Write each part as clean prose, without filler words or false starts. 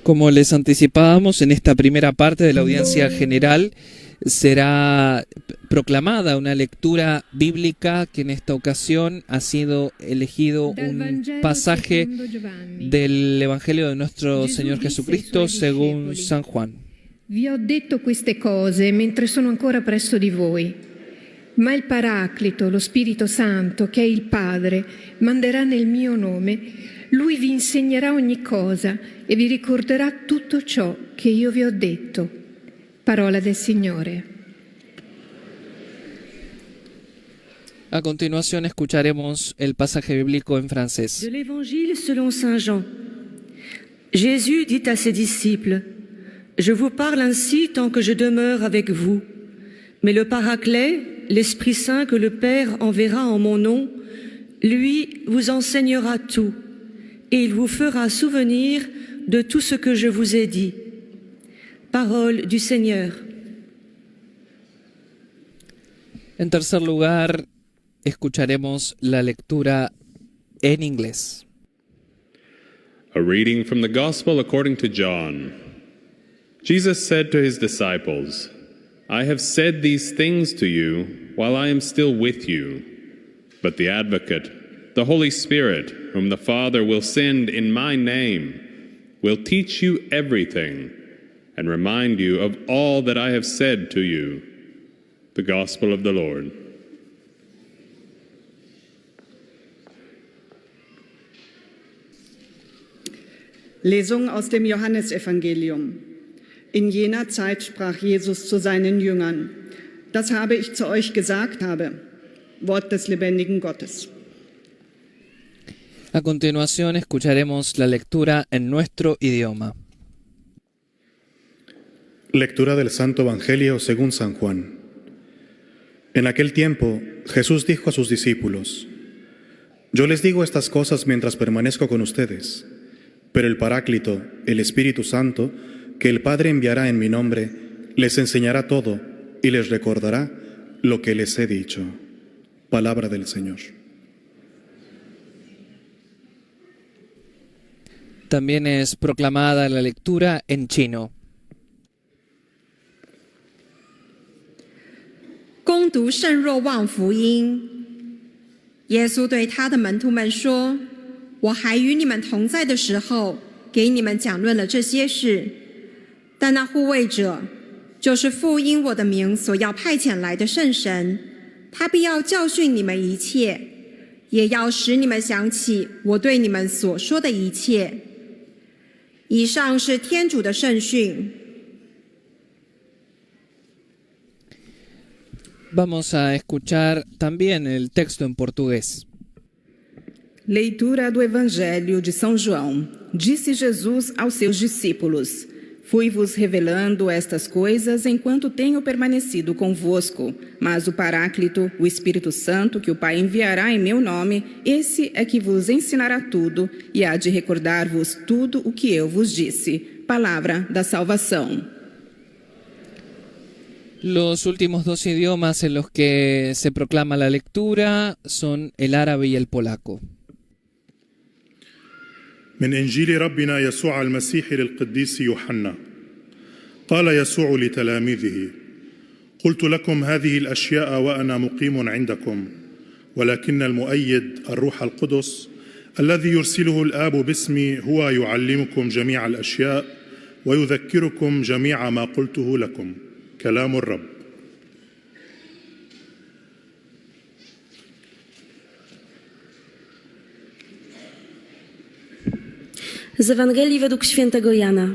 Como les anticipábamos, en esta primera parte de la audiencia general será proclamada una lectura bíblica que en esta ocasión ha sido elegido un pasaje del Evangelio de nuestro Señor Jesucristo según San Juan. Vi ho detto queste cose mentre sono ancora presso di voi, ma il Paraclito, lo Spirito Santo, che è il Padre, manderà nel mio nome. Lui vi insegnerà ogni cosa e vi ricorderà tutto ciò che io vi ho detto. Parola del Signore. A continuación escucharemos el pasaje bíblico en francés. De l'Évangile selon Saint Jean. Jésus dit à ses disciples: Je vous parle ainsi tant que je demeure avec vous. Mais le Paraclet, l'Esprit Saint que le Père enverra en mon nom, lui vous enseignera tout, et il vous fera souvenir de tout ce que je vous ai dit. Parole du Seigneur. En tercer lugar, escucharemos la lectura en inglés. A reading from the Gospel according to John. Jesus said to his disciples, I have said these things to you while I am still with you. But the Advocate, the Holy Spirit, whom the Father will send in my name, will teach you everything and remind you of all that I have said to you. The Gospel of the Lord. Lesung aus dem Johannesevangelium. In jener Zeit sprach Jesus zu seinen Jüngern: Das habe ich zu euch gesagt habe. Wort des lebendigen Gottes. A continuación escucharemos la lectura en nuestro idioma. Lectura del Santo Evangelio según San Juan. En aquel tiempo, Jesús dijo a sus discípulos: Yo les digo estas cosas mientras permanezco con ustedes, pero el Paráclito, el Espíritu Santo, que el Padre enviará en mi nombre, les enseñará todo y les recordará lo que les he dicho. Palabra del Señor. También es proclamada la lectura en chino. 恭读圣若望福音。耶稣对他的门徒们说：“我还与你们同在的时候，给你们讲论了这些事。但那护卫者，就是父因我的名所要派遣来的圣神，他必要教训你们一切，也要使你们想起我对你们所说的一切。”以上是天主的圣训。Vamos a escuchar también el texto en portugués. Leitura do Evangelho de São João. Disse Jesus aos seus discípulos: Fui-vos revelando estas coisas enquanto tenho permanecido convosco. Mas o Paráclito, o Espírito Santo, que o Pai enviará em meu nome, esse é que vos ensinará tudo e há de recordar-vos tudo o que eu vos disse. Palavra da salvação. Los últimos dos idiomas en los que se proclama la lectura son el árabe y el polaco. من إنجيل ربنا يسوع المسيح للقديس يوحنا. قال يسوع لتلاميذه: قلت لكم هذه الأشياء وأنا مقيم عندكم، ولكن المؤيد الروح القدس الذي يرسله الآب باسمي هو يعلمكم جميع الأشياء ويذكركم جميع ما قلته لكم. كلام الرب. Z Ewangelii według świętego Jana.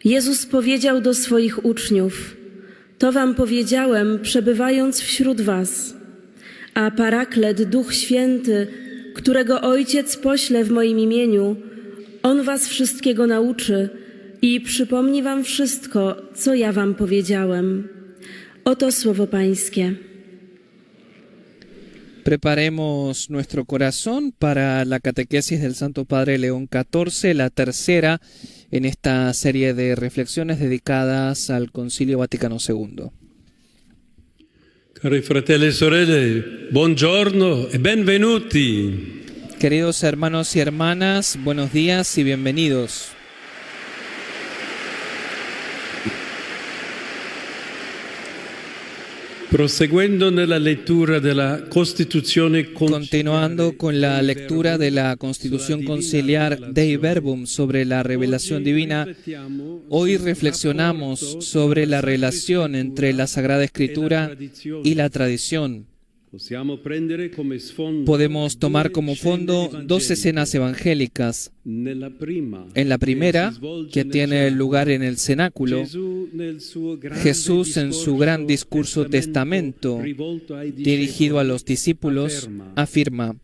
Jezus powiedział do swoich uczniów: To wam powiedziałem, przebywając wśród was. A Paraklet, Duch Święty, którego Ojciec pośle w moim imieniu, On was wszystkiego nauczy i przypomni wam wszystko, co ja wam powiedziałem. Oto słowo Pańskie. Preparemos nuestro corazón para la catequesis del Santo Padre León XIV, la tercera en esta serie de reflexiones dedicadas al Concilio Vaticano II. Cari fratelli e sorelle, buongiorno e benvenuti. Queridos hermanos y hermanas, buenos días y bienvenidos. Proseguendo nella lettura della Costituzione Continuando con la lectura de la Constitución Conciliar Dei Verbum sobre la revelación divina, hoy reflexionamos sobre la relación entre la Sagrada Escritura y la tradición. Podemos tomar como fondo dos escenas evangélicas. En la primera, que tiene lugar en el cenáculo, Jesús en su gran discurso testamento dirigido a los discípulos afirma: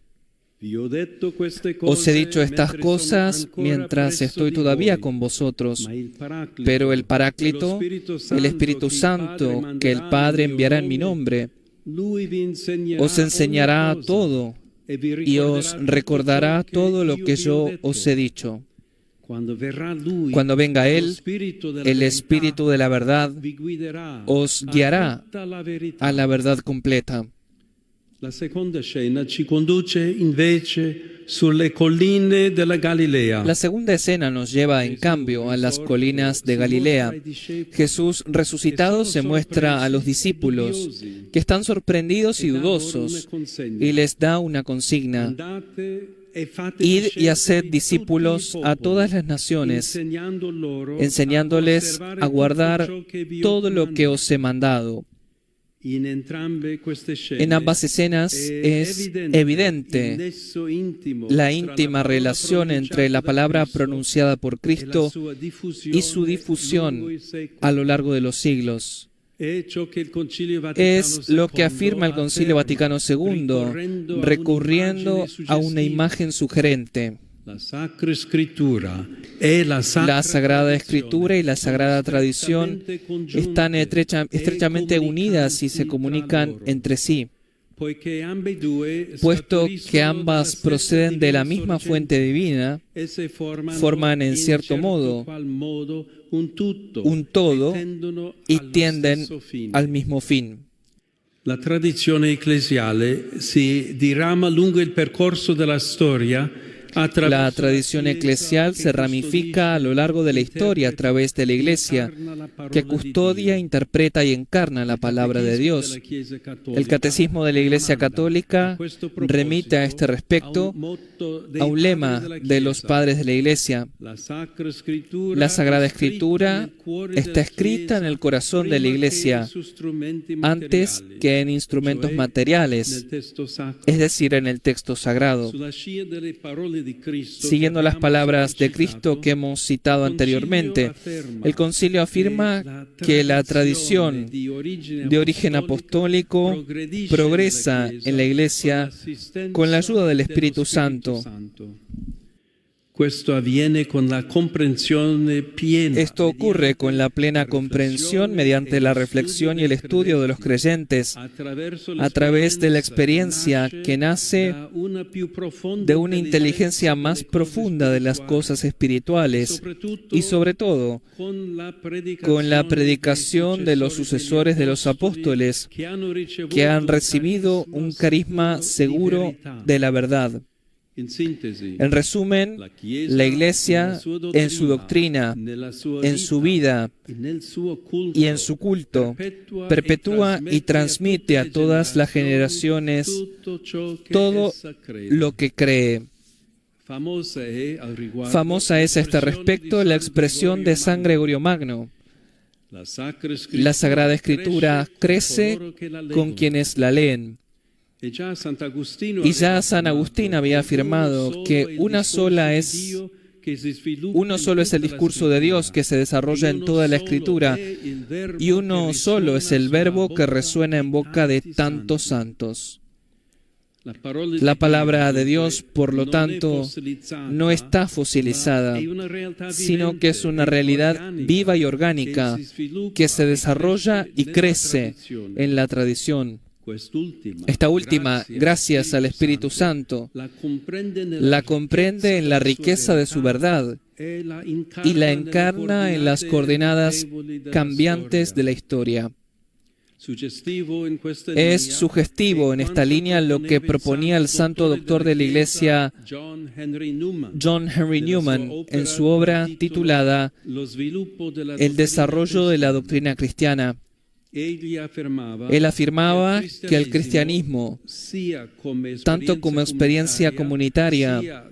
os he dicho estas cosas mientras estoy todavía con vosotros, pero el Paráclito, el Espíritu Santo, que el Padre enviará en mi nombre, os enseñará todo y os recordará todo lo que yo os he dicho. Cuando venga Él, el Espíritu de la verdad os guiará a la verdad completa. La seconda scena ci conduce invece sulle colline della Galilea. La segunda escena nos lleva, en cambio, a las colinas de Galilea. Jesús resucitado se muestra a los discípulos, que están sorprendidos y dudosos, y les da una consigna: id y haced discípulos a todas las naciones, enseñándoles a guardar todo lo que os he mandado. En ambas escenas es evidente la íntima relación entre la palabra pronunciada por Cristo y su difusión a lo largo de los siglos. Es lo que afirma el Concilio Vaticano II, recurriendo a una imagen sugerente. La Sagrada Escritura y la Sagrada Tradición están estrechamente unidas y se comunican entre sí, puesto que ambas proceden de la misma fuente divina, forman en cierto modo un todo y tienden al mismo fin. La tradizione ecclesiale si dirama lungo il percorso della storia. La tradición eclesial se ramifica a lo largo de la historia a través de la Iglesia, que custodia, interpreta y encarna la palabra de Dios. El Catecismo de la Iglesia Católica remite a este respecto a un lema de los padres de la Iglesia: la Sagrada Escritura está escrita en el corazón de la Iglesia antes que en instrumentos materiales, es decir, en el texto sagrado. Siguiendo las palabras de Cristo que hemos citado anteriormente, el Concilio afirma que la tradición de origen apostólico progresa en la Iglesia con la ayuda del Espíritu Santo. Esto ocurre con la plena comprensión mediante la reflexión y el estudio de los creyentes a través de la experiencia que nace de una inteligencia más profunda de las cosas espirituales y sobre todo con la predicación de los sucesores de los apóstoles que han recibido un carisma seguro de la verdad. En resumen, la Iglesia, en su doctrina, en su vida y en su culto, perpetúa y transmite a todas las generaciones todo lo que cree. Famosa es a este respecto la expresión de San Gregorio Magno: la Sagrada Escritura crece con quienes la leen. Y ya San Agustín había afirmado que uno solo es el discurso de Dios que se desarrolla en toda la Escritura, y uno solo es el verbo que resuena en boca de tantos santos. La palabra de Dios, por lo tanto, no está fosilizada, sino que es una realidad viva y orgánica que se desarrolla y crece en la tradición. Esta última, gracias al Espíritu Santo, la comprende en la riqueza de su verdad y la encarna en las coordenadas cambiantes de la historia. Es sugestivo en esta línea lo que proponía el santo doctor de la Iglesia John Henry Newman en su obra titulada El desarrollo de la doctrina cristiana. Él afirmaba que el cristianismo, tanto como experiencia comunitaria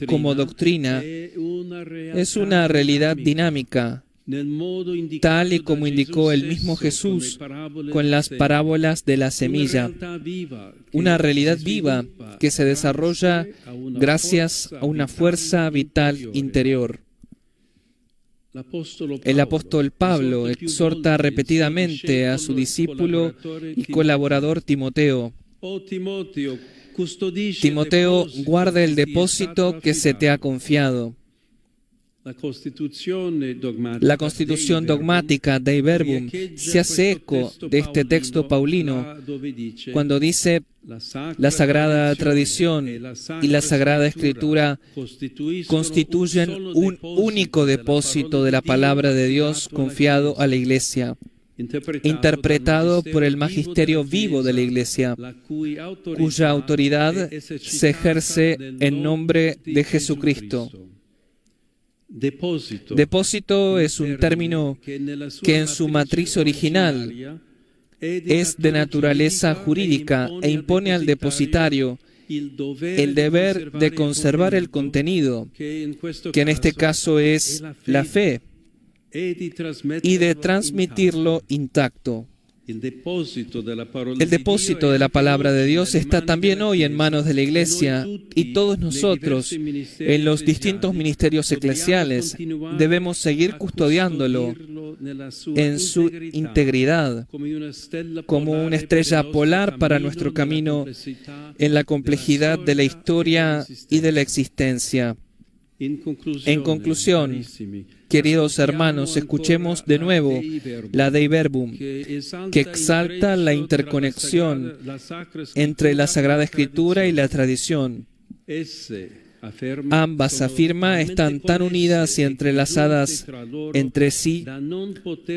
como doctrina, es una realidad dinámica, tal y como indicó el mismo Jesús con las parábolas de la semilla. Una realidad viva que se desarrolla gracias a una fuerza vital interior. El apóstol Pablo exhorta repetidamente a su discípulo y colaborador Timoteo: Timoteo, guarda el depósito que se te ha confiado. La constitución dogmática Dei Verbum se hace eco de este texto paulino cuando dice: la sagrada tradición y la sagrada escritura constituyen un único depósito de la palabra de Dios confiado a la Iglesia, interpretado por el magisterio vivo de la Iglesia, cuya autoridad se ejerce en nombre de Jesucristo. Depósito es un término que en su matriz original es de naturaleza jurídica e impone al depositario el deber de conservar el contenido, que en este caso es la fe, y de transmitirlo intacto. El depósito de la palabra de Dios está también hoy en manos de la Iglesia, y todos nosotros, en los distintos ministerios eclesiales, debemos seguir custodiándolo en su integridad, como una estrella polar para nuestro camino en la complejidad de la historia y de la existencia. En conclusión, queridos hermanos, escuchemos de nuevo la Dei Verbum, que exalta la interconexión entre la Sagrada Escritura y la tradición. Ambas, afirma, están tan unidas y entrelazadas entre sí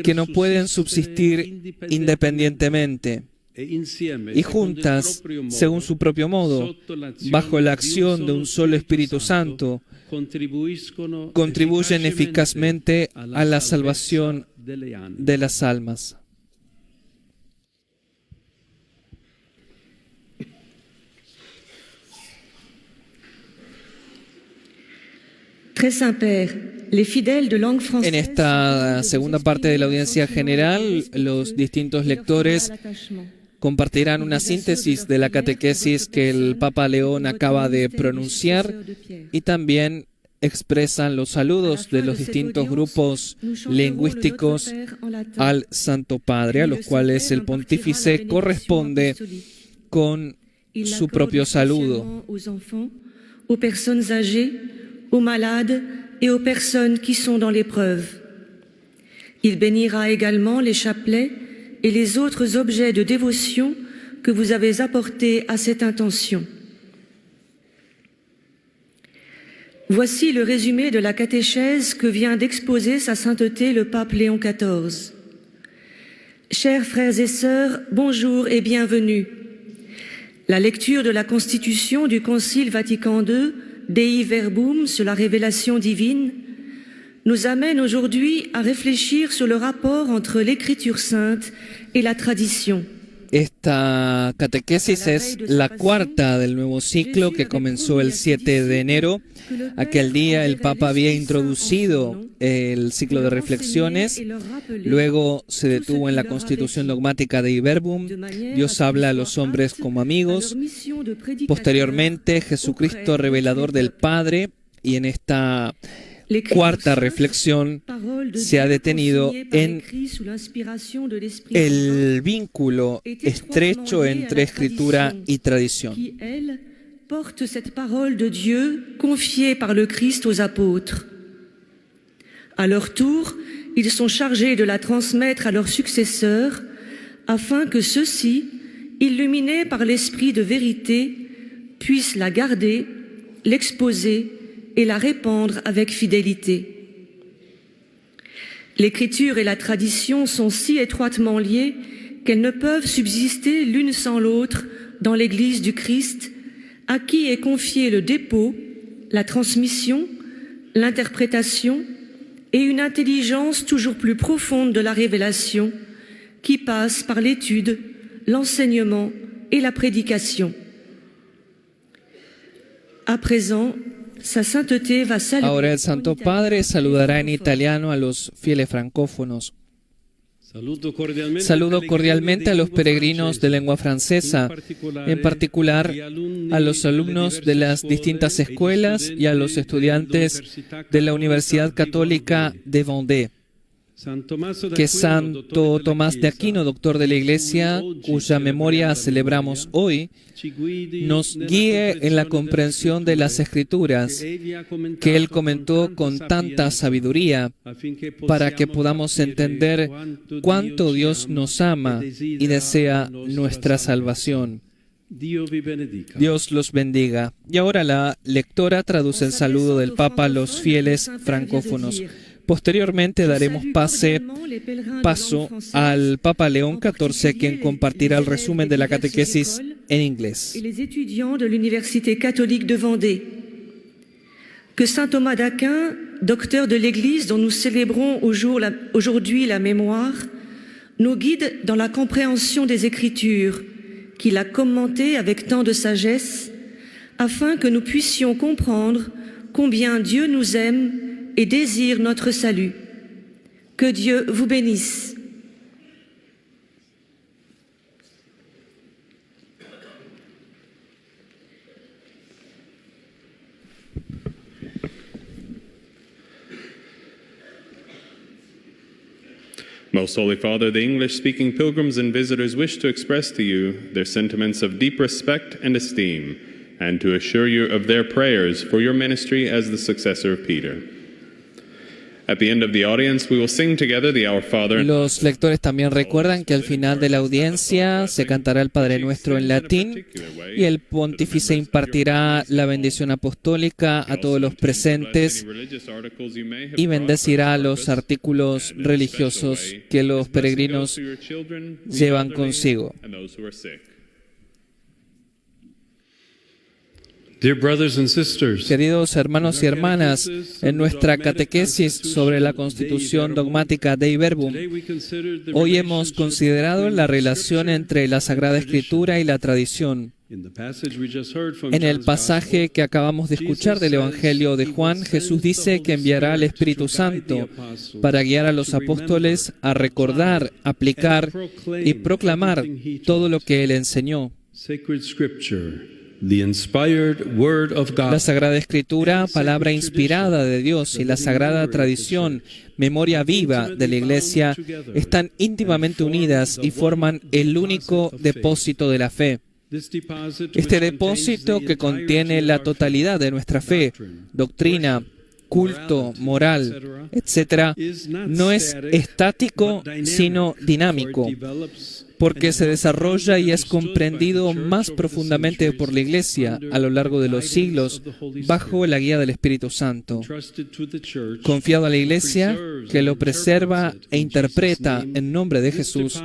que no pueden subsistir independientemente. Y juntas, según su propio modo, bajo la acción de un solo Espíritu Santo, contribuyen eficazmente a la salvación de las almas. En esta segunda parte de la audiencia general, los distintos lectores compartirán una síntesis de la catequesis que el Papa León acaba de pronunciar y también expresan los saludos de los distintos grupos lingüísticos al Santo Padre, a los cuales el pontífice corresponde con su propio saludo. Aux personnes âgées, aux malades et aux personnes qui sont dans l'épreuve. Il bénira également les chapelets et les autres objets de dévotion que vous avez apportés à cette intention. Voici le résumé de la catéchèse que vient d'exposer Sa Sainteté le pape Léon XIV. Chers frères et sœurs, bonjour et bienvenue. La lecture de la Constitution du Concile Vatican II, Dei Verbum, sur la révélation divine, nous amène aujourd'hui a réfléchir sur le rapport entre l'Écriture sainte et la tradition. Esta catequesis es la cuarta del nuevo ciclo que comenzó el 7 de enero. Aquel día el Papa había introducido el ciclo de reflexiones, luego se detuvo en la Constitución dogmática de Dei Verbum, Dios habla a los hombres como amigos, posteriormente Jesucristo revelador del Padre, y en esta cuarta reflexión se ha detenido en el vínculo estrecho entre escritura y tradición. Porte cette parole de Dieu confiée par le Christ aux apôtres. À leur tour, ils sont chargés de la transmettre à leurs successeurs afin que ceux-ci, illuminés par l'esprit de vérité, puissent la garder, l'exposer et la répandre avec fidélité. L'écriture et la tradition sont si étroitement liées qu'elles ne peuvent subsister l'une sans l'autre dans l'Église du Christ, à qui est confié le dépôt, la transmission, l'interprétation et une intelligence toujours plus profonde de la révélation, qui passe par l'étude, l'enseignement et la prédication. À présent, Sa Sainteté va saluer. Ahora el Santo Padre saludará en italiano a los fieles francófonos. Saludo cordialmente a los peregrinos de lengua francesa, en particular a los alumnos de las distintas escuelas y a los estudiantes de la Universidad Católica de Vendée. Que Santo Tomás de Aquino, doctor de la Iglesia, cuya memoria celebramos hoy, nos guíe en la comprensión de las Escrituras, que él comentó con tanta sabiduría, para que podamos entender cuánto Dios nos ama y desea nuestra salvación. Dios los bendiga. Y ahora la lectora traduce el saludo del Papa a los fieles francófonos. Posteriormente daremos paso al Papa León XIV, quien compartirá el resumen de la catequesis en inglés. Et les étudiants de l'Université catholique de Vendée. Que saint Thomas d'Aquin, docteur de l'Église dont nous célébrons aujourd'hui la mémoire, nous guide dans la compréhension des Écritures, qu'il a commentées avec tant de sagesse, afin que nous puissions comprendre combien Dieu nous aime et désire notre salut. Que Dieu vous bénisse. Most Holy Father, the English-speaking pilgrims and visitors wish to express to you their sentiments of deep respect and esteem, and to assure you of their prayers for your ministry as the successor of Peter. At the end of the audience, we will sing together the Our Father. Los lectores también recuerdan que al final de la audiencia se cantará el Padre Nuestro en latín y el pontífice impartirá la bendición apostólica a todos los presentes y bendecirá los artículos religiosos que los peregrinos llevan consigo. Dear brothers and sisters, Queridos hermanos y hermanas, en nuestra catequesis sobre la Constitución Dogmática Dei Verbum, hoy hemos considerado la relación entre la Sagrada Escritura y la tradición. En el pasaje que acabamos de escuchar del Evangelio de Juan, Jesús dice que enviará al Espíritu Santo para guiar a los apóstoles a recordar, aplicar y proclamar todo lo que Él enseñó. La Sagrada Escritura, palabra inspirada de Dios, y la Sagrada Tradición, memoria viva de la Iglesia, están íntimamente unidas y forman el único depósito de la fe. Este depósito, que contiene la totalidad de nuestra fe, doctrina, culto, moral, etc., no es estático, sino dinámico, porque se desarrolla y es comprendido más profundamente por la Iglesia a lo largo de los siglos bajo la guía del Espíritu Santo. Confiado a la Iglesia, que lo preserva e interpreta en nombre de Jesús,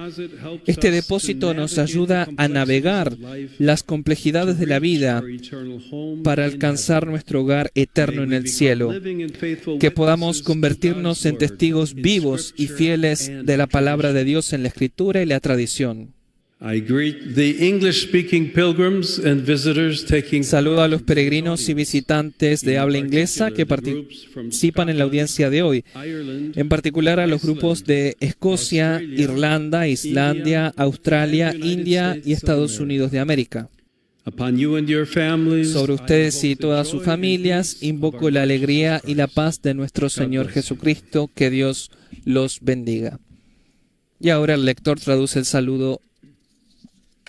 este depósito nos ayuda a navegar las complejidades de la vida para alcanzar nuestro hogar eterno en el cielo, que podamos convertirnos en testigos vivos y fieles de la palabra de Dios en la Escritura y la tradición. Saludo a los peregrinos y visitantes de habla inglesa que participan en la audiencia de hoy, en particular a los grupos de Escocia, Irlanda, Islandia, Australia, India y Estados Unidos de América. Sobre ustedes y todas sus familias, invoco la alegría y la paz de nuestro Señor Jesucristo. Que Dios los bendiga. Y ahora el lector traduce el saludo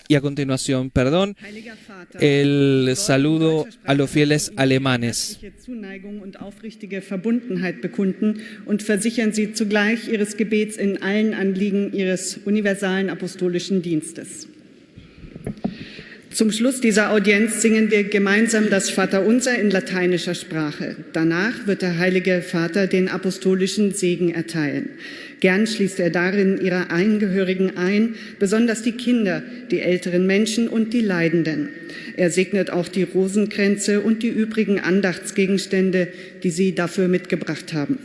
y a continuación, el saludo a los fieles alemanes. Zuneigung und aufrichtige Verbundenheit bekunden und versichern Sie zugleich Ihres Gebets in allen Anliegen Ihres universalen apostolischen Dienstes. Zum Schluss dieser Audienz singen wir gemeinsam das Vaterunser in lateinischer Sprache. Danach wird der Heilige Vater den apostolischen Segen erteilen. Gern schließt er darin ihre Angehörigen ein, besonders die Kinder, die älteren Menschen und die Leidenden. Er segnet auch die Rosenkränze und die übrigen Andachtsgegenstände, die Sie dafür mitgebracht haben.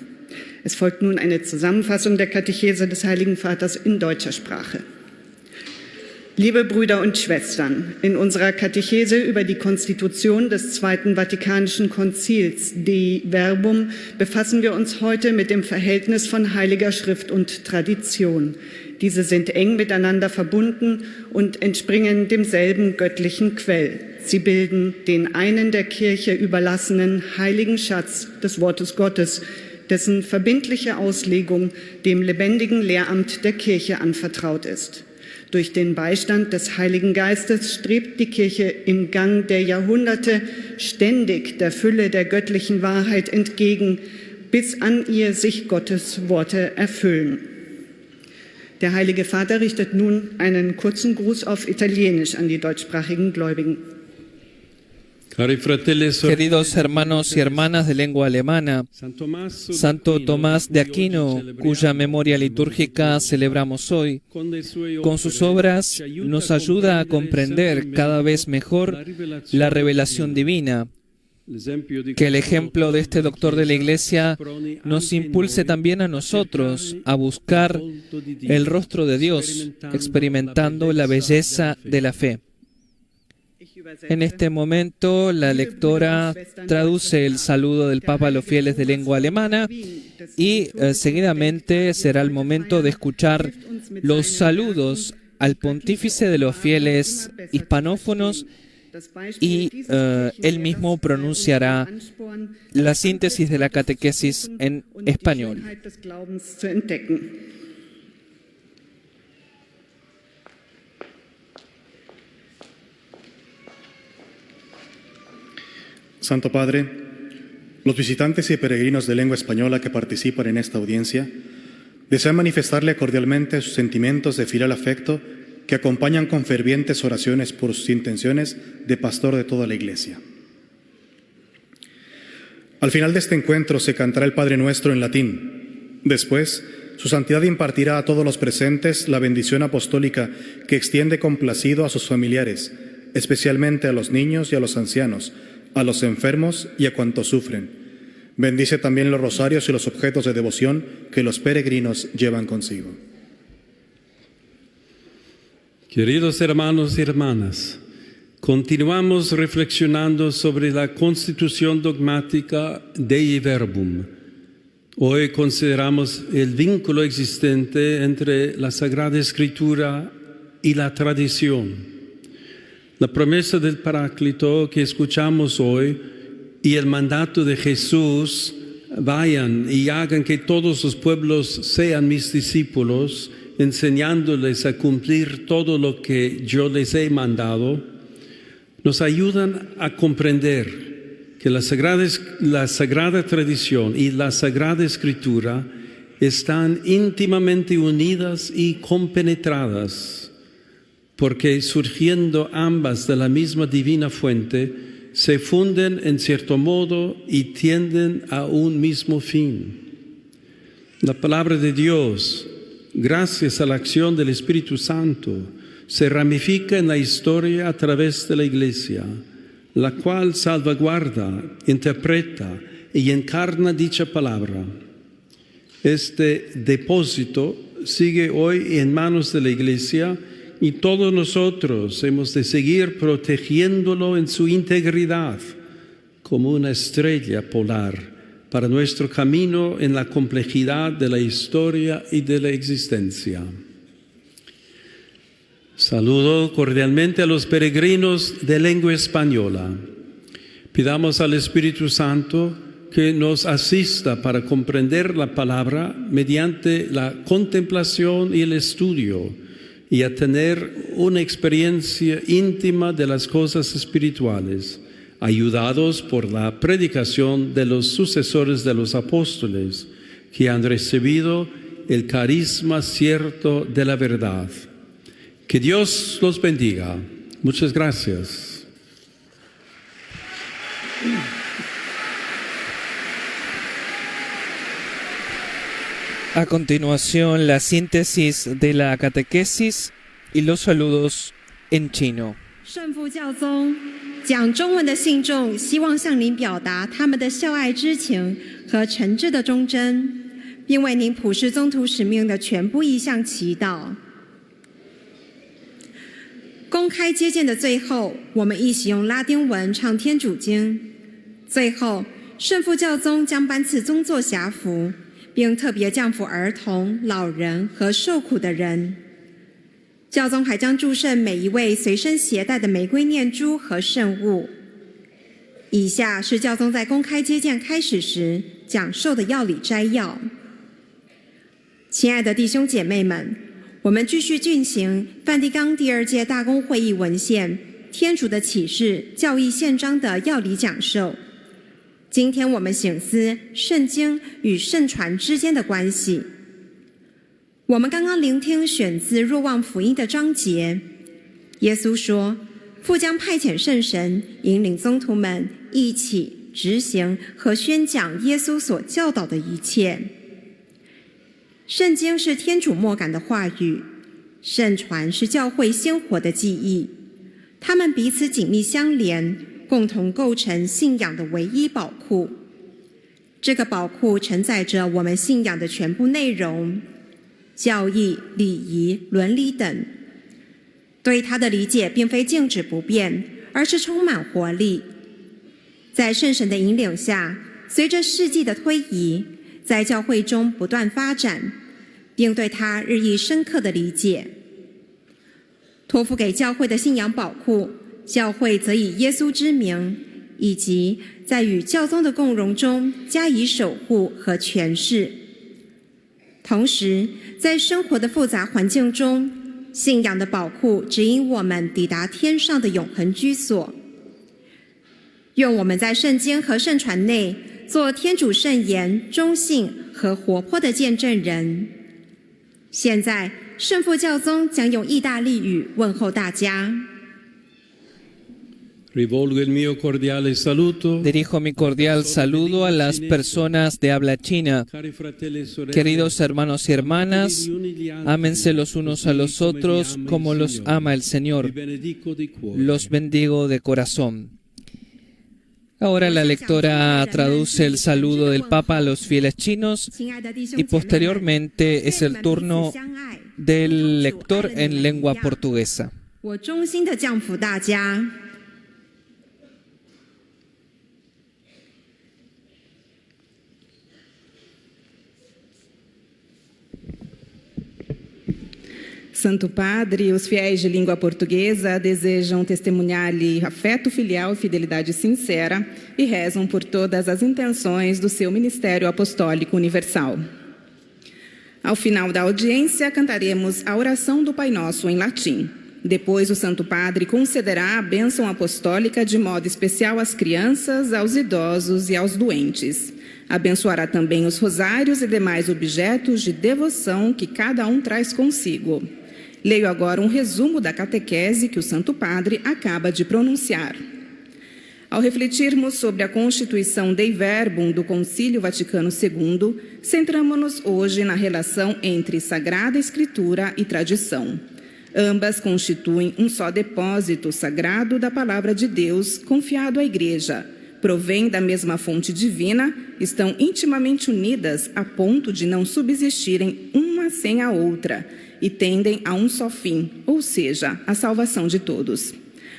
Es folgt nun eine Zusammenfassung der Katechese des Heiligen Vaters in deutscher Sprache. Liebe Brüder und Schwestern, in unserer Katechese über die Konstitution des Zweiten Vatikanischen Konzils, Dei Verbum, befassen wir uns heute mit dem Verhältnis von Heiliger Schrift und Tradition. Diese sind eng miteinander verbunden und entspringen demselben göttlichen Quell. Sie bilden den einen der Kirche überlassenen heiligen Schatz des Wortes Gottes, dessen verbindliche Auslegung dem lebendigen Lehramt der Kirche anvertraut ist. Durch den Beistand des Heiligen Geistes strebt die Kirche im Gang der Jahrhunderte ständig der Fülle der göttlichen Wahrheit entgegen, bis an ihr sich Gottes Worte erfüllen. Der Heilige Vater richtet nun einen kurzen Gruß auf Italienisch an die deutschsprachigen Gläubigen. Queridos hermanos y hermanas de lengua alemana, Santo Tomás de Aquino, cuya memoria litúrgica celebramos hoy, con sus obras nos ayuda a comprender cada vez mejor la revelación divina. Que el ejemplo de este doctor de la Iglesia nos impulse también a nosotros a buscar el rostro de Dios, experimentando la belleza de la fe. En este momento, la lectora traduce el saludo del Papa a los fieles de lengua alemana y seguidamente será el momento de escuchar los saludos al pontífice de los fieles hispanófonos y él mismo pronunciará la síntesis de la catequesis en español. Santo Padre, los visitantes y peregrinos de lengua española que participan en esta audiencia desean manifestarle cordialmente sus sentimientos de filial afecto que acompañan con fervientes oraciones por sus intenciones de pastor de toda la Iglesia. Al final de este encuentro se cantará el Padre Nuestro en latín. Después, su santidad impartirá a todos los presentes la bendición apostólica que extiende complacido a sus familiares, especialmente a los niños y a los ancianos, a los enfermos y a cuantos sufren. Bendice también los rosarios y los objetos de devoción que los peregrinos llevan consigo. Queridos hermanos y hermanas, continuamos reflexionando sobre la constitución dogmática Dei Verbum. Hoy consideramos el vínculo existente entre la Sagrada Escritura y la tradición. La promesa del Paráclito que escuchamos hoy y el mandato de Jesús, vayan y hagan que todos los pueblos sean mis discípulos, enseñándoles a cumplir todo lo que yo les he mandado, nos ayudan a comprender que la sagrada tradición y la Sagrada Escritura están íntimamente unidas y compenetradas, porque surgiendo ambas de la misma divina fuente, se funden en cierto modo y tienden a un mismo fin. La palabra de Dios, gracias a la acción del Espíritu Santo, se ramifica en la historia a través de la Iglesia, la cual salvaguarda, interpreta y encarna dicha palabra. Este depósito sigue hoy en manos de la Iglesia y todos nosotros hemos de seguir protegiéndolo en su integridad como una estrella polar para nuestro camino en la complejidad de la historia y de la existencia. Saludo cordialmente a los peregrinos de lengua española. Pidamos al Espíritu Santo que nos asista para comprender la palabra mediante la contemplación y el estudio, y a tener una experiencia íntima de las cosas espirituales, ayudados por la predicación de los sucesores de los apóstoles, que han recibido el carisma cierto de la verdad. Que Dios los bendiga. Muchas gracias. A continuación, la síntesis de la catequesis y los saludos en chino. 圣父教宗讲中文的信众希望向您表达他们的孝爱之情和诚挚的忠贞。并为您普世宗徒使命的全部意向祈祷。公开接见的最后，我们一起用拉丁文唱天主经。最后，圣父教宗将颁赐宗座辖服，并特别降福儿童、老人和受苦的人。教宗还将祝圣每一位随身携带的玫瑰念珠和圣物。以下是教宗在公开接见开始时讲授的要理摘要。亲爱的弟兄姐妹们，我们继续进行梵蒂冈第2届大公会议文献《天主的启示》教义宪章的要理讲授。今天我们省思圣经与圣传之间的关系。我们刚刚聆听选自若望福音的章节，耶稣说，父将派遣圣神引领宗徒们一起执行和宣讲耶稣所教导的一切。圣经是天主默感的话语，圣传是教会鲜活的记忆，它们彼此紧密相连，共同构成信仰的唯一宝库。这个宝库承载着我们信仰的全部内容，教义、礼仪、伦理等。对它的理解并非静止不变，而是充满活力。在圣神的引领下，随着世纪的推移，在教会中不断发展，并对它日益深刻的理解。托付给教会的信仰宝库，教会则以耶稣之名，以及在与教宗的共荣中加以守护和诠释。同时，在生活的复杂环境中，信仰的宝库指引我们抵达天上的永恒居所。愿我们在圣经和圣传内做天主圣言忠信和活泼的见证人。现在，圣父教宗将用意大利语问候大家。Dirijo mi cordial saludo a las personas de habla china. Queridos hermanos y hermanas, ámense los unos a los otros como los ama el Señor. Los bendigo de corazón. Ahora la lectora traduce el saludo del Papa a los fieles chinos y posteriormente es el turno del lector en lengua portuguesa. 我衷心的降福大家。Santo Padre, os fiéis de língua portuguesa desejam testemunhar-lhe afeto filial e fidelidade sincera e rezam por todas as intenções do seu ministério apostólico universal. Ao final da audiência, cantaremos a oração do Pai Nosso em latim. Depois, o Santo Padre concederá a bênção apostólica de modo especial às crianças, aos idosos e aos doentes. Abençoará também os rosários e demais objetos de devoção que cada um traz consigo. Leio agora um resumo da catequese que o Santo Padre acaba de pronunciar. Ao refletirmos sobre a constituição Dei Verbum do Concílio Vaticano II, centramo-nos hoje na relação entre Sagrada Escritura e tradição. Ambas constituem um só depósito sagrado da Palavra de Deus confiado à Igreja. Provêm da mesma fonte divina, estão intimamente unidas a ponto de não subsistirem uma sem a outra e tendem a um só fim, ou seja, a salvação de todos.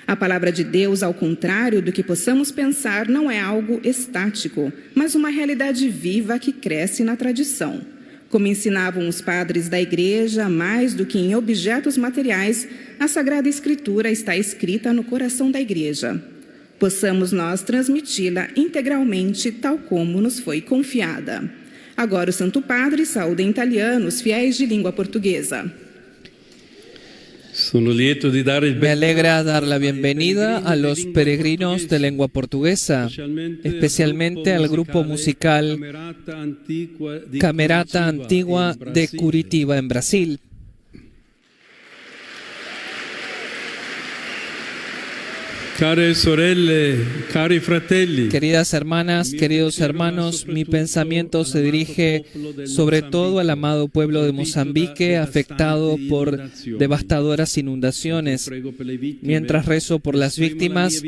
A palavra de Deus, ao contrário do que possamos pensar, não é algo estático, mas uma realidade viva que cresce na tradição. Como ensinavam os padres da Igreja, mais do que em objetos materiais, a Sagrada Escritura está escrita no coração da Igreja. Possamos nós transmiti-la integralmente, tal como nos foi confiada. Agora o Santo Padre saúda em italiano os fiéis de língua portuguesa. Me alegra dar la bienvenida a los peregrinos de lengua portuguesa, especialmente al grupo musical Camerata Antigua de Curitiba, en Brasil. Care sorelle, cari fratelli. Queridas hermanas, queridos hermanos, mi pensamiento se dirige sobre todo al amado pueblo de Mozambique afectado por devastadoras inundaciones. Mientras rezo por las víctimas,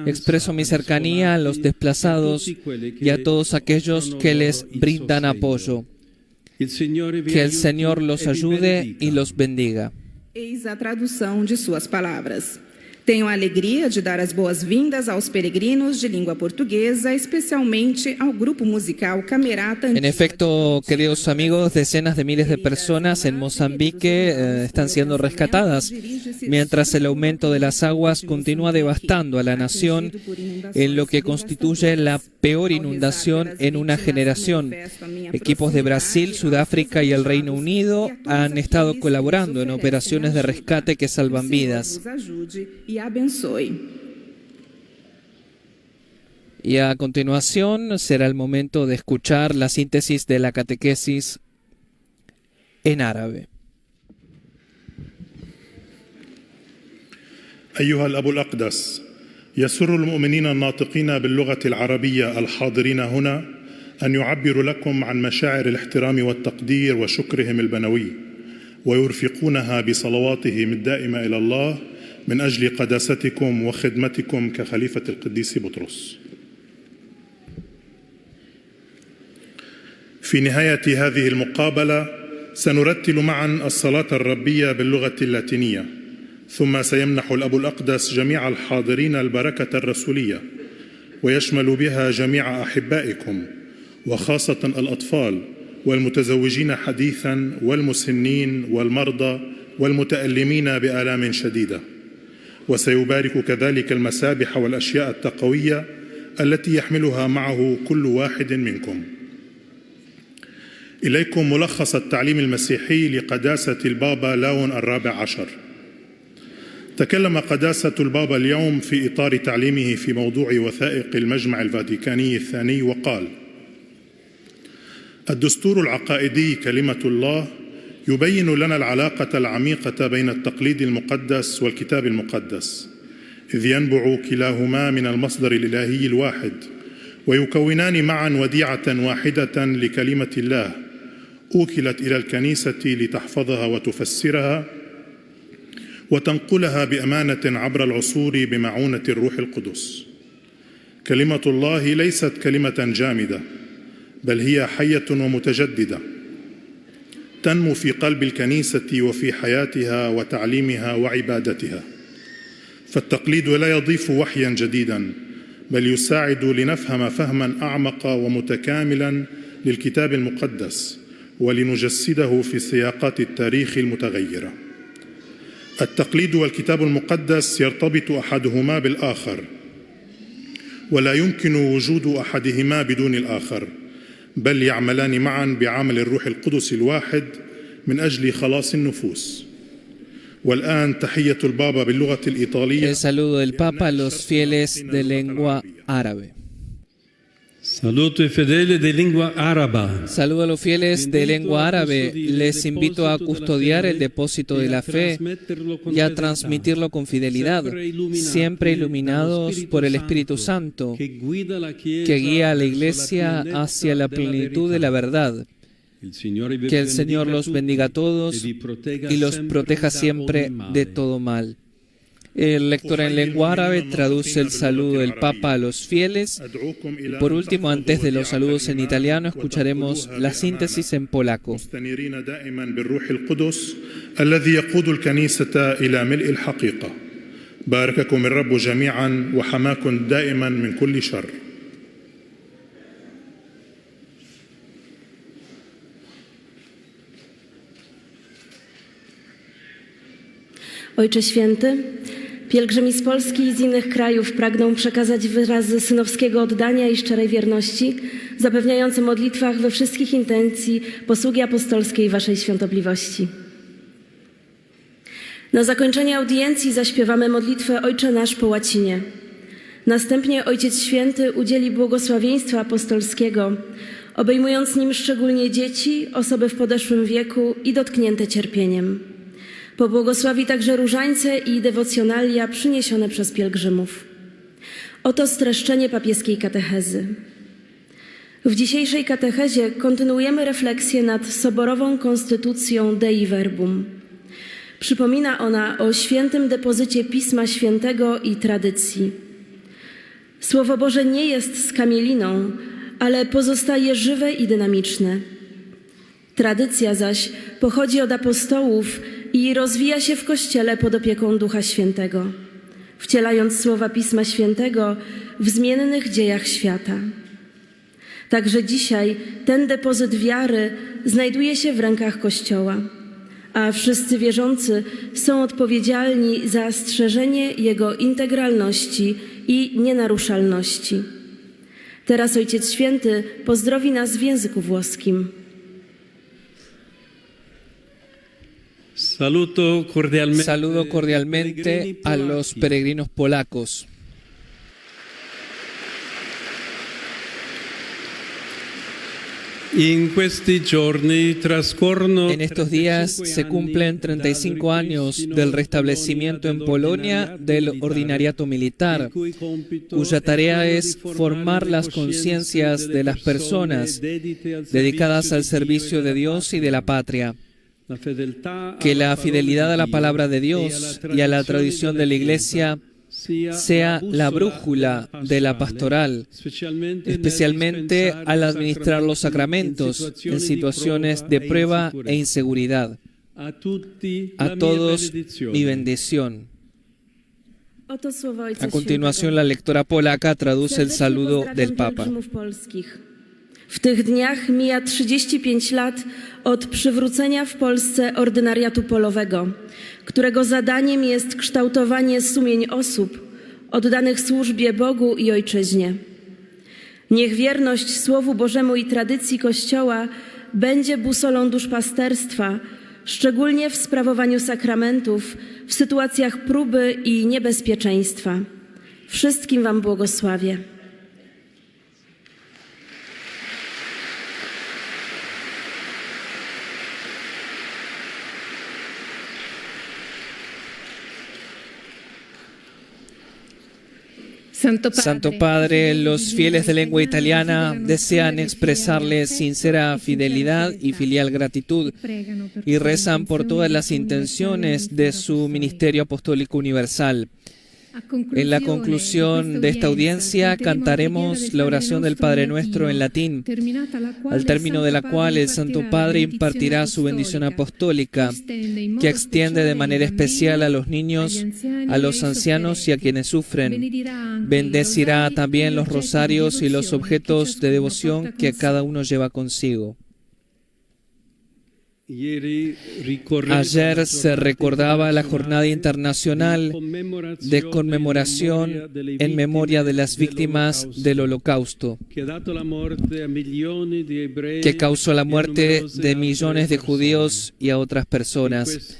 expreso mi cercanía a los desplazados y a todos aquellos que les brindan apoyo. Que el Señor los ayude y los bendiga. Eis a tradução de suas palavras. Tenho a alegria de dar as boas-vindas aos peregrinos de língua portuguesa, especialmente ao grupo musical Camerata. En efecto, queridos amigos, decenas de miles de personas en Mozambique están siendo rescatadas, mientras el aumento de las aguas continúa devastando a la nación en lo que constituye la peor inundación en una generación. Equipos de Brasil, Sudáfrica y el Reino Unido han estado colaborando en operaciones de rescate que salvan vidas. Y a continuación será el momento de escuchar la síntesis de la catequesis en árabe. أيها الأب الأقدس، يسر المؤمنين الناطقين باللغة العربية الحاضرين هنا أن يعبروا لكم عن مشاعر الاحترام والتقدير وشكرهم البنوي، ويرفقونها بصلواتهم الدائمة إلى الله من أجل قداستكم وخدمتكم كخليفة القديس بطرس. في نهاية هذه المقابلة سنرتل معا الصلاة الربية باللغة اللاتينية، ثم سيمنح الأب الأقدس جميع الحاضرين البركة الرسولية، ويشمل بها جميع أحبائكم وخاصة الأطفال والمتزوجين حديثا والمسنين والمرضى والمتألمين بآلام شديدة. وسيبارك كذلك المسابح والأشياء التقوية التي يحملها معه كل واحد منكم. إليكم ملخص التعليم المسيحي لقداسة البابا لاون الرابع عشر. تكلم قداسة البابا اليوم في إطار تعليمه في موضوع وثائق المجمع الفاتيكاني الثاني وقال: الدستور العقائدي كلمة الله يبين لنا العلاقة العميقة بين التقليد المقدس والكتاب المقدس، إذ ينبع كلاهما من المصدر الإلهي الواحد، ويكونان معا وديعة واحدة لكلمة الله أوكلت إلى الكنيسة لتحفظها وتفسرها وتنقلها بأمانة عبر العصور بمعونة الروح القدس. كلمة الله ليست كلمة جامدة، بل هي حية ومتجددة، تنمو في قلب الكنيسة وفي حياتها وتعليمها وعبادتها. فالتقليد لا يضيف وحيا جديدا، بل يساعد لنفهم فهما أعمق ومتكاملا للكتاب المقدس ولنجسده في سياقات التاريخ المتغيرة. التقليد والكتاب المقدس يرتبط أحدهما بالآخر، ولا يمكن وجود أحدهما بدون الآخر، بل يعملان معا بعمل الروح القدس الواحد من أجل خلاص النفوس. والآن تحية البابا باللغة الإيطالية. El saludo del Papa a los fieles de lengua árabe. Saluto ai fedeli di lingua araba. Saludo a los fieles de lengua árabe. Les invito a custodiar el depósito de la fe y a transmitirlo con fidelidad, siempre iluminados por el Espíritu Santo, que guía a la Iglesia hacia la plenitud de la verdad. Que el Señor los bendiga a todos y los proteja siempre de todo mal. El lector en lengua árabe traduce el saludo del Papa a los fieles. Y por último, antes de los saludos en italiano, escucharemos la síntesis en polaco. بارككم الرب جميعا وحماكم دائما من كل شر. Ojcze Święty, pielgrzymi z Polski i z innych krajów pragną przekazać wyrazy synowskiego oddania i szczerej wierności, zapewniające modlitwach we wszystkich intencji posługi apostolskiej Waszej Świątobliwości. Na zakończenie audiencji zaśpiewamy modlitwę Ojcze Nasz po łacinie. Następnie Ojciec Święty udzieli błogosławieństwa apostolskiego, obejmując nim szczególnie dzieci, osoby w podeszłym wieku i dotknięte cierpieniem. Pobłogosławi także różańce i dewocjonalia przyniesione przez pielgrzymów. Oto streszczenie papieskiej katechezy. W dzisiejszej katechezie kontynuujemy refleksję nad soborową konstytucją Dei Verbum. Przypomina ona o świętym depozycie Pisma Świętego i tradycji. Słowo Boże nie jest skamieliną, ale pozostaje żywe i dynamiczne. Tradycja zaś pochodzi od apostołów i rozwija się w Kościele pod opieką Ducha Świętego, wcielając słowa Pisma Świętego w zmiennych dziejach świata. Także dzisiaj ten depozyt wiary znajduje się w rękach Kościoła, a wszyscy wierzący są odpowiedzialni za strzeżenie jego integralności i nienaruszalności. Teraz Ojciec Święty pozdrowi nas w języku włoskim. Saludo cordialmente a los peregrinos polacos. En estos días se cumplen 35 años del restablecimiento en Polonia del ordinariato militar, cuya tarea es formar las conciencias de las personas dedicadas al servicio de Dios y de la patria. Que la fidelidad a la palabra de Dios y a la tradición de la Iglesia sea la brújula de la pastoral, especialmente al administrar los sacramentos en situaciones de prueba e inseguridad. A todos mi bendición. A continuación, la lectora polaca traduce el saludo del Papa. W tych dniach mija 35 lat od przywrócenia w Polsce ordynariatu polowego, którego zadaniem jest kształtowanie sumień osób oddanych służbie Bogu i Ojczyźnie. Niech wierność Słowu Bożemu i tradycji Kościoła będzie busolą duszpasterstwa, szczególnie w sprawowaniu sakramentów, w sytuacjach próby i niebezpieczeństwa. Wszystkim Wam błogosławię. Santo Padre, los fieles de lengua italiana desean expresarle sincera fidelidad y filial gratitud y rezan por todas las intenciones de su ministerio apostólico universal. En la conclusión de esta audiencia cantaremos la oración del Padre Nuestro en latín, al término de la cual el Santo Padre impartirá su bendición apostólica, que extiende de manera especial a los niños, a los ancianos y a quienes sufren. Bendecirá también los rosarios y los objetos de devoción que cada uno lleva consigo. Ayer se recordaba la Jornada Internacional de Conmemoración en memoria de las víctimas del Holocausto, que causó la muerte de millones de judíos y a otras personas.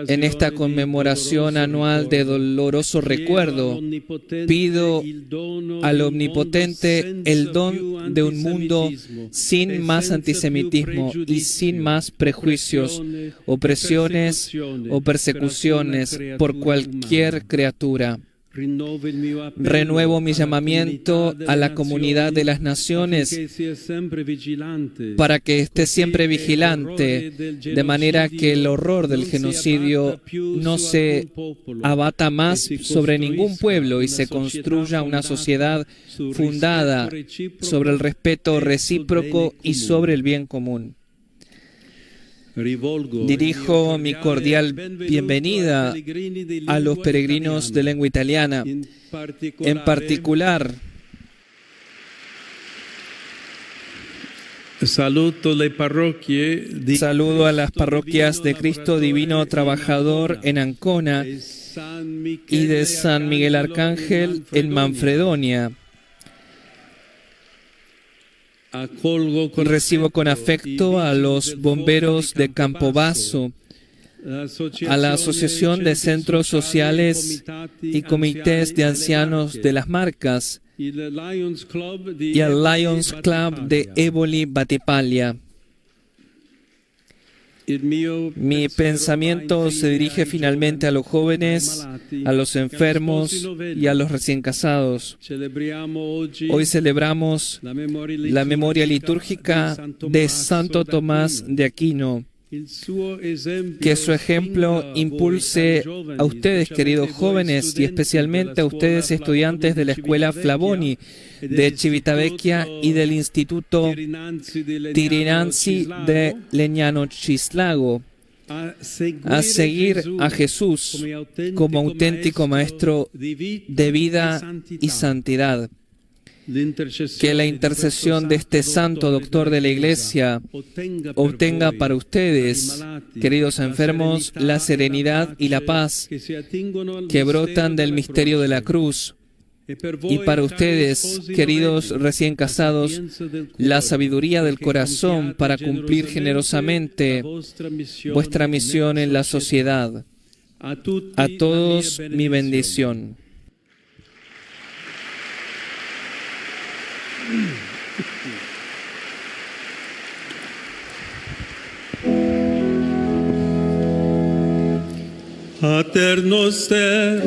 En esta conmemoración anual de doloroso recuerdo, pido al Omnipotente el don de un mundo sin más antisemitismo y sin más prejuicios, opresiones o persecuciones por cualquier criatura. Renuevo mi llamamiento a la comunidad de las naciones para que esté siempre vigilante, de manera que el horror del genocidio no se abata más sobre ningún pueblo y se construya una sociedad fundada sobre el respeto recíproco y sobre el bien común. Dirijo mi cordial bienvenida a los peregrinos de lengua italiana, en particular saludo a las parroquias de Cristo Divino Trabajador en Ancona y de San Miguel Arcángel en Manfredonia. Recibo con afecto a los bomberos de Campobasso, a la Asociación de Centros Sociales y Comités de Ancianos de las Marcas y al Lions Club de Eboli Battipaglia. Mi pensamiento se dirige finalmente a los jóvenes, a los enfermos y a los recién casados. Hoy celebramos la memoria litúrgica de Santo Tomás de Aquino Que su ejemplo impulse a ustedes, queridos jóvenes, y especialmente a ustedes, estudiantes de la Escuela Flavoni de Civitavecchia y del Instituto Tirinanzi de Legnano Cislago, a seguir a Jesús como auténtico Maestro de vida y santidad. Que la intercesión de este santo doctor de la Iglesia obtenga para ustedes, queridos enfermos, la serenidad y la paz que brotan del misterio de la cruz. Y para ustedes, queridos recién casados, la sabiduría del corazón para cumplir generosamente vuestra misión en la sociedad. A todos mi bendición. Pater noster,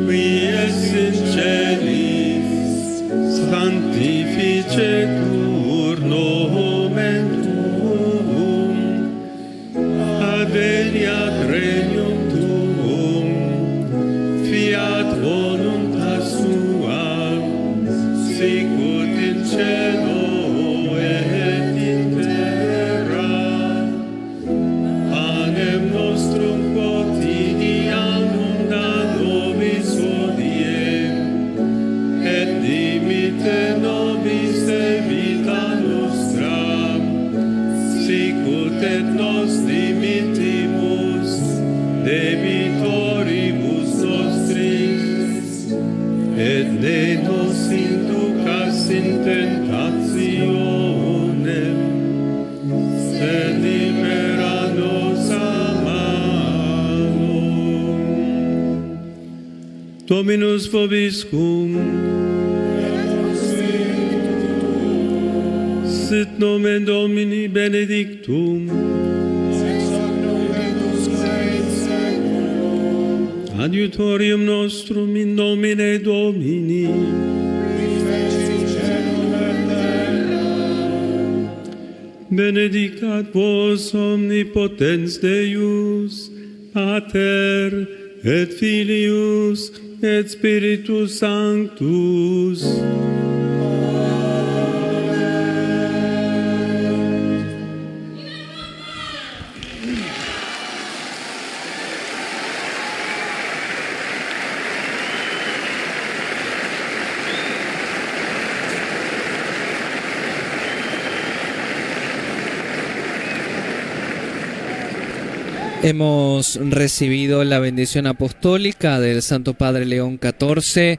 qui es in celis, sanctificetur nomen tuum, adveniat regnum tuum, fiat voluntas tua, sicut in cielo et in terra. Panem nostrum quotidianum da nobis hodie, et dimitte nobis debita nostra, sicut et nos dimittimus debitoribus nostris, et ne nos inducas in tentationem, sed libera nos a malo. Dominus vobiscum, sit nomen Domini benedictum, adiutorium nostrum in nomine Domini, benedicat vos omnipotens Deus, Pater et Filius et Spiritus Sanctus. Hemos recibido la bendición apostólica del Santo Padre León XIV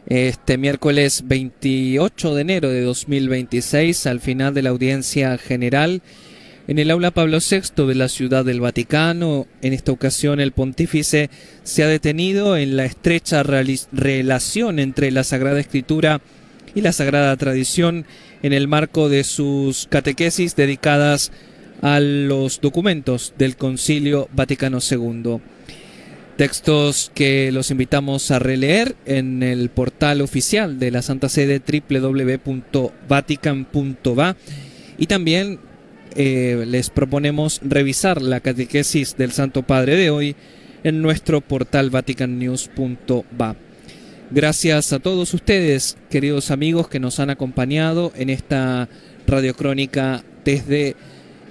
este miércoles 28 de enero de 2026, al final de la audiencia general en el Aula Pablo VI de la Ciudad del Vaticano. En esta ocasión el pontífice se ha detenido en la estrecha relación entre la Sagrada Escritura y la Sagrada Tradición en el marco de sus catequesis dedicadas a los documentos del Concilio Vaticano II. Textos que los invitamos a releer en el portal oficial de la Santa Sede, www.vatican.va, y también les proponemos revisar la catequesis del Santo Padre de hoy en nuestro portal vaticannews.va. Gracias a todos ustedes, queridos amigos, que nos han acompañado en esta radiocrónica desde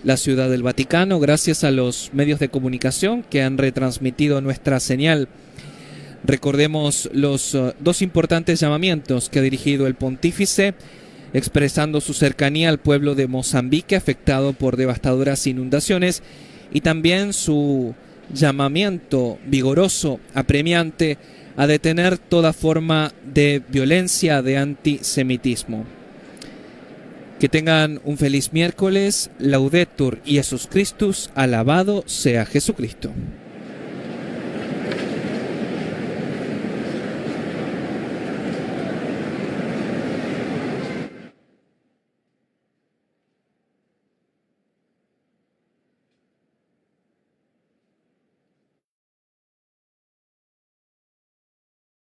la Ciudad del Vaticano. Gracias a los medios de comunicación que han retransmitido nuestra señal. Recordemos los dos importantes llamamientos que ha dirigido el pontífice, expresando su cercanía al pueblo de Mozambique afectado por devastadoras inundaciones, y también su llamamiento vigoroso, apremiante, a detener toda forma de violencia, de antisemitismo. Que tengan un feliz miércoles. Laudetur Jesus Christus, alabado sea Jesucristo.